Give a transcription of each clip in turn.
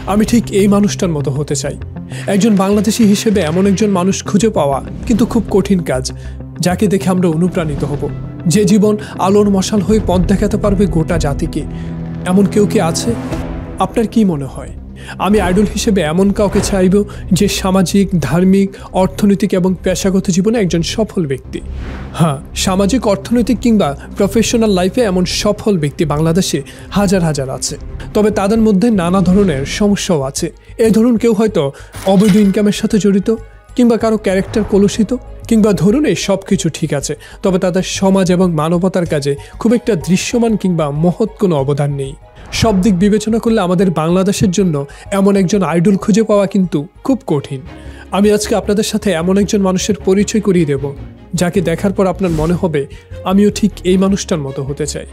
আমি ঠিক এই মানুষটার মতো হতে চাই। একজন বাংলাদেশি হিসেবে এমন একজন মানুষ খুঁজে পাওয়া কিন্তু খুব কঠিন কাজ, যাকে দেখে আমরা অনুপ্রাণিত হব, যে জীবন আলোর মশাল হয়ে পথ দেখাতে পারবে গোটা জাতিকে। এমন কেউ কি আছে? আপনার কি মনে হয়? আমি আইডল হিসেবে এমন কাউকে চাইব যে সামাজিক, ধার্মিক, অর্থনৈতিক এবং পেশাগত জীবনে একজন সফল ব্যক্তি। হ্যাঁ, সামাজিক, অর্থনৈতিক কিংবা প্রফেশনাল লাইফে এমন সফল ব্যক্তি বাংলাদেশে হাজার হাজার আছে। তবে তাদের মধ্যে নানা ধরনের সমস্যাও আছে। এই ধরুন, কেউ হয়তো অবৈধ ইনকামের সাথে জড়িত, কিংবা কারো ক্যারেক্টার কলুষিত, কিংবা ধরুন এই সব কিছু ঠিক আছে, তবে তাদের সমাজ এবং মানবতার কাজে খুব একটা দৃশ্যমান কিংবা মহৎ কোনো অবদান নেই। সব দিক বিবেচনা করলে আমাদের বাংলাদেশের জন্য এমন একজন আইডল খুঁজে পাওয়া কিন্তু খুব কঠিন। আমি আজকে আপনাদের সাথে এমন একজন মানুষের পরিচয় করিয়ে দেব, যাকে দেখার পর আপনার মনে হবে আমিও ঠিক এই মানুষটার মতো হতে চাই।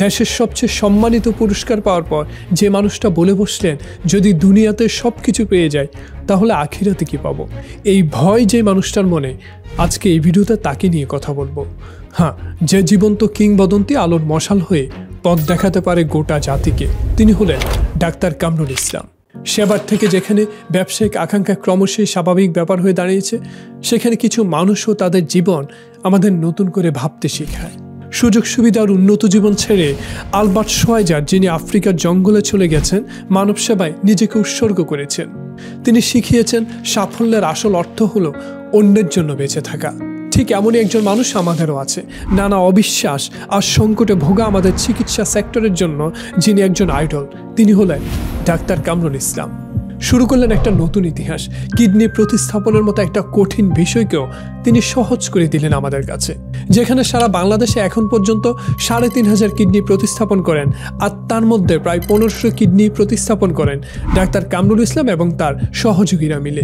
দেশের সবচেয়ে সম্মানিত পুরস্কার পাওয়ার পর যে মানুষটা বলে বসলেন, যদি দুনিয়াতে সব কিছু পেয়ে যায় তাহলে আখিরাতে কি পাবো? এই ভয় যে মানুষটার মনে, আজকে এই ভিডিওতে তাকে নিয়ে কথা বলবো। হ্যাঁ, যে জীবন্ত কিংবদন্তি, আলোর মশাল হয়ে পথ দেখাতে পারে গোটা জাতিকে, তিনি হলেন ডাক্তার কামরুল ইসলাম। সেবার থেকে যেখানে ব্যবসায়িক আকাঙ্ক্ষা ক্রমশই স্বাভাবিক ব্যাপার হয়ে দাঁড়িয়েছে, সেখানে কিছু মানুষও তাদের জীবন আমাদের নতুন করে ভাবতে শেখায়। সুযোগ সুবিধার উন্নত জীবন ছেড়ে আলবার্ট শোয়াইজার, যিনি আফ্রিকার জঙ্গলে চলে গেছেন, মানব সেবায় নিজেকে উৎসর্গ করেছেন। তিনি শিখিয়েছেন সাফল্যের আসল অর্থ হলো অন্যের জন্য বেঁচে থাকা। ঠিক এমনই একজন মানুষ আমাদেরও আছে, নানা অবিশ্বাস আর সংকটে ভোগা আমাদের চিকিৎসা সেক্টরের জন্য যিনি একজন আইডল, তিনি হলেন ডাক্তার কামরুল ইসলাম। শুরু করলেন একটা নতুন ইতিহাস। কিডনি প্রতিস্থাপনের মতো একটা কঠিন বিষয়কেও তিনি সহজ করে দিলেন আমাদের কাছে। যেখানে সারা বাংলাদেশে এখন পর্যন্ত ৩৫০০ কিডনি প্রতিস্থাপন করেন, আর তার মধ্যে প্রায় ১৫০০ কিডনি প্রতিস্থাপন করেন ডাক্তার কামরুল ইসলাম এবং তার সহযোগীরা মিলে।